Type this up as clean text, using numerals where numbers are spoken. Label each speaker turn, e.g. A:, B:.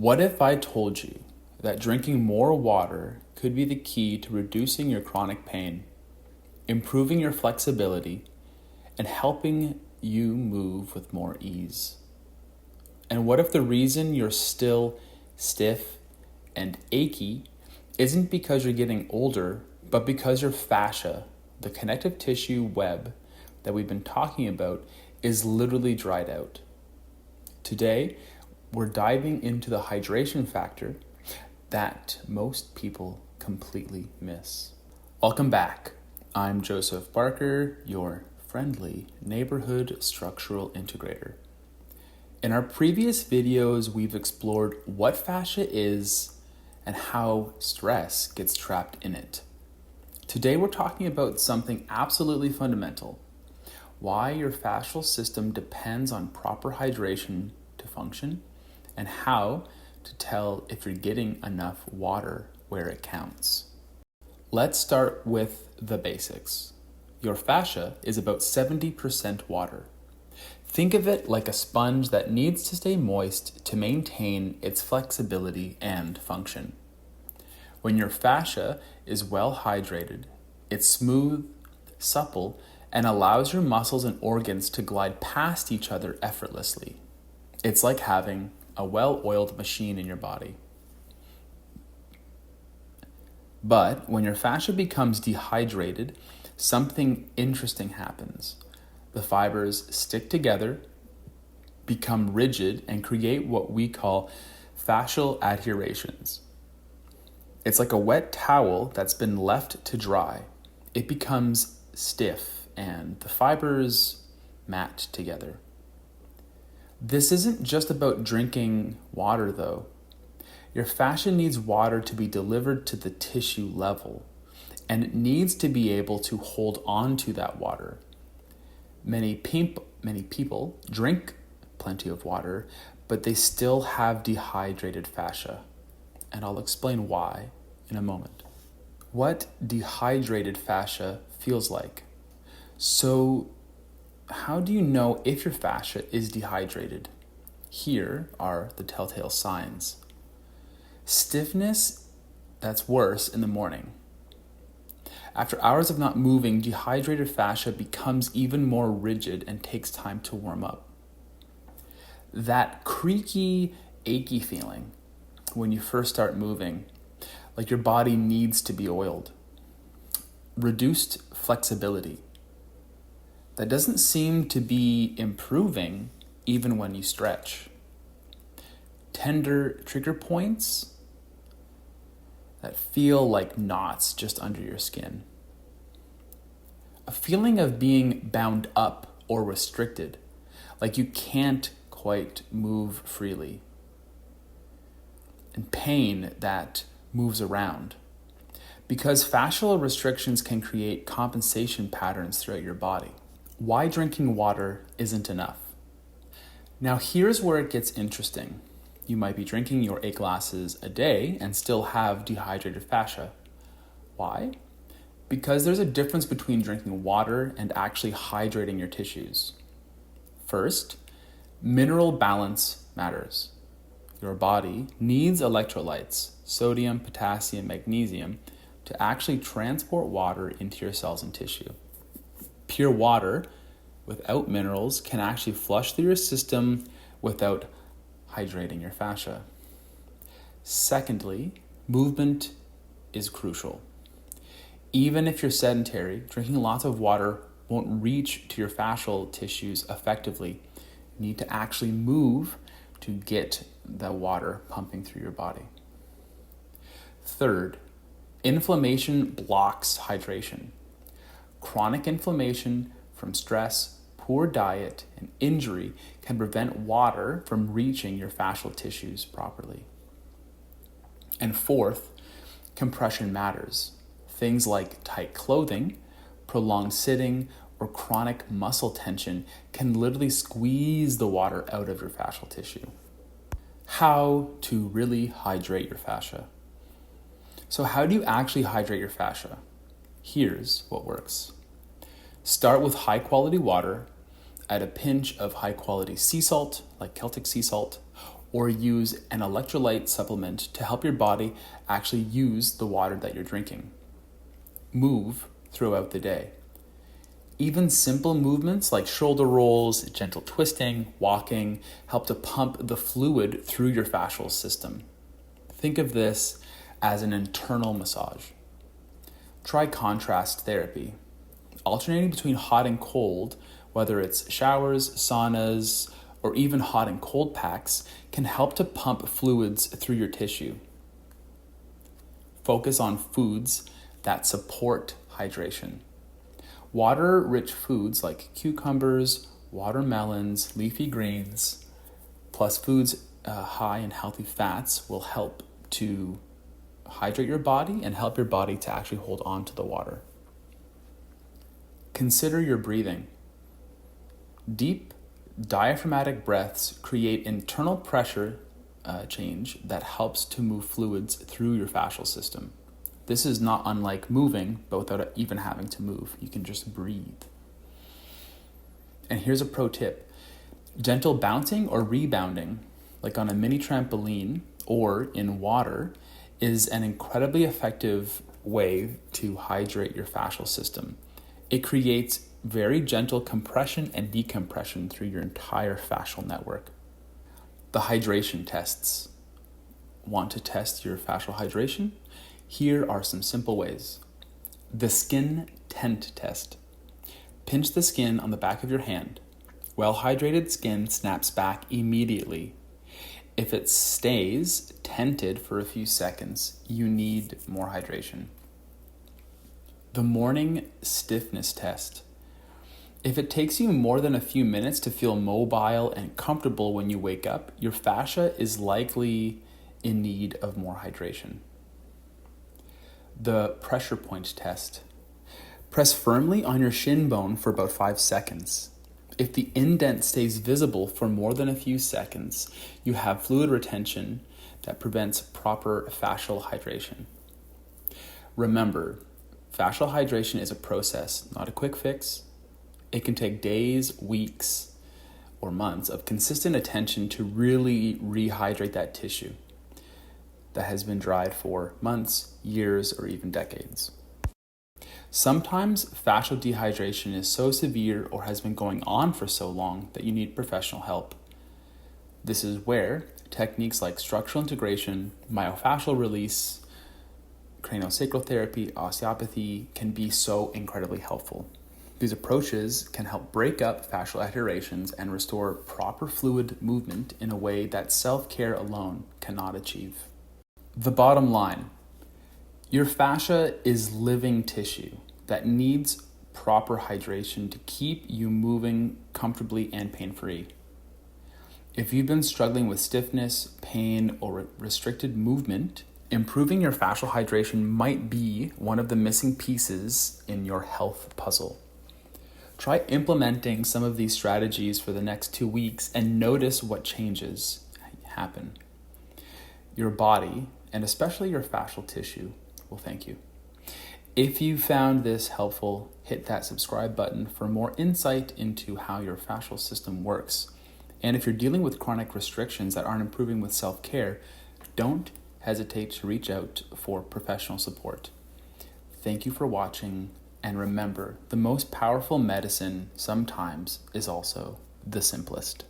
A: What if I told you that drinking more water could be the key to reducing your chronic pain, improving your flexibility, and helping you move with more ease? And what if the reason you're still stiff and achy isn't because you're getting older, but because your fascia, the connective tissue web that we've been talking about, is literally dried out? Today, we're diving into the hydration factor that most people completely miss. Welcome back. I'm Joseph Barker, your friendly neighborhood structural integrator. In our previous videos, we've explored what fascia is and how stress gets trapped in it. Today, we're talking about something absolutely fundamental: why your fascial system depends on proper hydration to function, and how to tell if you're getting enough water where it counts. Let's start with the basics. Your fascia is about 70% water. Think of it like a sponge that needs to stay moist to maintain its flexibility and function. When your fascia is well hydrated, it's smooth, supple, and allows your muscles and organs to glide past each other effortlessly. It's like having a well-oiled machine in your body. But when your fascia becomes dehydrated, something interesting happens. The fibers stick together, become rigid, and create what we call fascial adherations. It's like a wet towel that's been left to dry. It becomes stiff and the fibers mat together. This isn't just about drinking water, though. Your fascia needs water to be delivered to the tissue level, and it needs to be able to hold on to that water. Many people drink plenty of water, but they still have dehydrated fascia, and I'll explain why in a moment. What dehydrated fascia feels like. So, how do you know if your fascia is dehydrated? Here are the telltale signs. Stiffness, that's worse in the morning. After hours of not moving, dehydrated fascia becomes even more rigid and takes time to warm up. That creaky, achy feeling when you first start moving, like your body needs to be oiled. Reduced flexibility. That doesn't seem to be improving even when you stretch. Tender trigger points that feel like knots just under your skin. A feeling of being bound up or restricted, like you can't quite move freely. And pain that moves around. Because fascial restrictions can create compensation patterns throughout your body. Why drinking water isn't enough. Now here's where it gets interesting. You might be drinking your 8 glasses a day and still have dehydrated fascia. Why? Because there's a difference between drinking water and actually hydrating your tissues. First, mineral balance matters. Your body needs electrolytes, sodium, potassium, magnesium, to actually transport water into your cells and tissue. Pure water without minerals can actually flush through your system without hydrating your fascia. Secondly, movement is crucial. Even if you're sedentary, drinking lots of water won't reach to your fascial tissues effectively. You need to actually move to get the water pumping through your body. Third, inflammation blocks hydration. Chronic inflammation from stress, poor diet, and injury can prevent water from reaching your fascial tissues properly. And fourth, compression matters. Things like tight clothing, prolonged sitting, or chronic muscle tension can literally squeeze the water out of your fascial tissue. How to really hydrate your fascia. So how do you actually hydrate your fascia? Here's what works. Start with high quality water, add a pinch of high quality sea salt, like Celtic sea salt, or use an electrolyte supplement to help your body actually use the water that you're drinking. Move throughout the day. Even simple movements like shoulder rolls, gentle twisting, walking help to pump the fluid through your fascial system. Think of this as an internal massage. Try contrast therapy. Alternating between hot and cold, whether it's showers, saunas, or even hot and cold packs, can help to pump fluids through your tissue. Focus on foods that support hydration. Water-rich foods like cucumbers, watermelons, leafy greens, plus foods high in healthy fats will help to hydrate your body and help your body to actually hold on to the water. Consider your breathing. Deep, diaphragmatic breaths create internal pressure change that helps to move fluids through your fascial system. This is not unlike moving, but without even having to move. You can just breathe. And here's a pro tip. Gentle bouncing or rebounding, like on a mini trampoline or in water, is an incredibly effective way to hydrate your fascial system. It creates very gentle compression and decompression through your entire fascial network. The hydration tests. Want to test your fascial hydration? Here are some simple ways. The skin tent test. Pinch the skin on the back of your hand. Well-hydrated skin snaps back immediately. If it stays tented for a few seconds, you need more hydration. The morning stiffness test. If it takes you more than a few minutes to feel mobile and comfortable when you wake up, your fascia is likely in need of more hydration. The pressure point test. Press firmly on your shin bone for about 5 seconds. If the indent stays visible for more than a few seconds, you have fluid retention that prevents proper fascial hydration. Remember, fascial hydration is a process, not a quick fix. It can take days, weeks, or months of consistent attention to really rehydrate that tissue that has been dried for months, years, or even decades. Sometimes fascial dehydration is so severe or has been going on for so long that you need professional help. This is where techniques like structural integration, myofascial release, craniosacral therapy, osteopathy can be so incredibly helpful. These approaches can help break up fascial adhesions and restore proper fluid movement in a way that self-care alone cannot achieve. The bottom line, your fascia is living tissue that needs proper hydration to keep you moving comfortably and pain-free. If you've been struggling with stiffness, pain, or restricted movement, improving your fascial hydration might be one of the missing pieces in your health puzzle. Try implementing some of these strategies for the next 2 weeks and notice what changes happen. Your body, and especially your fascial tissue, will thank you. If you found this helpful, hit that subscribe button for more insight into how your fascial system works. And if you're dealing with chronic restrictions that aren't improving with self-care, don't hesitate to reach out for professional support. Thank you for watching, and remember, the most powerful medicine sometimes is also the simplest.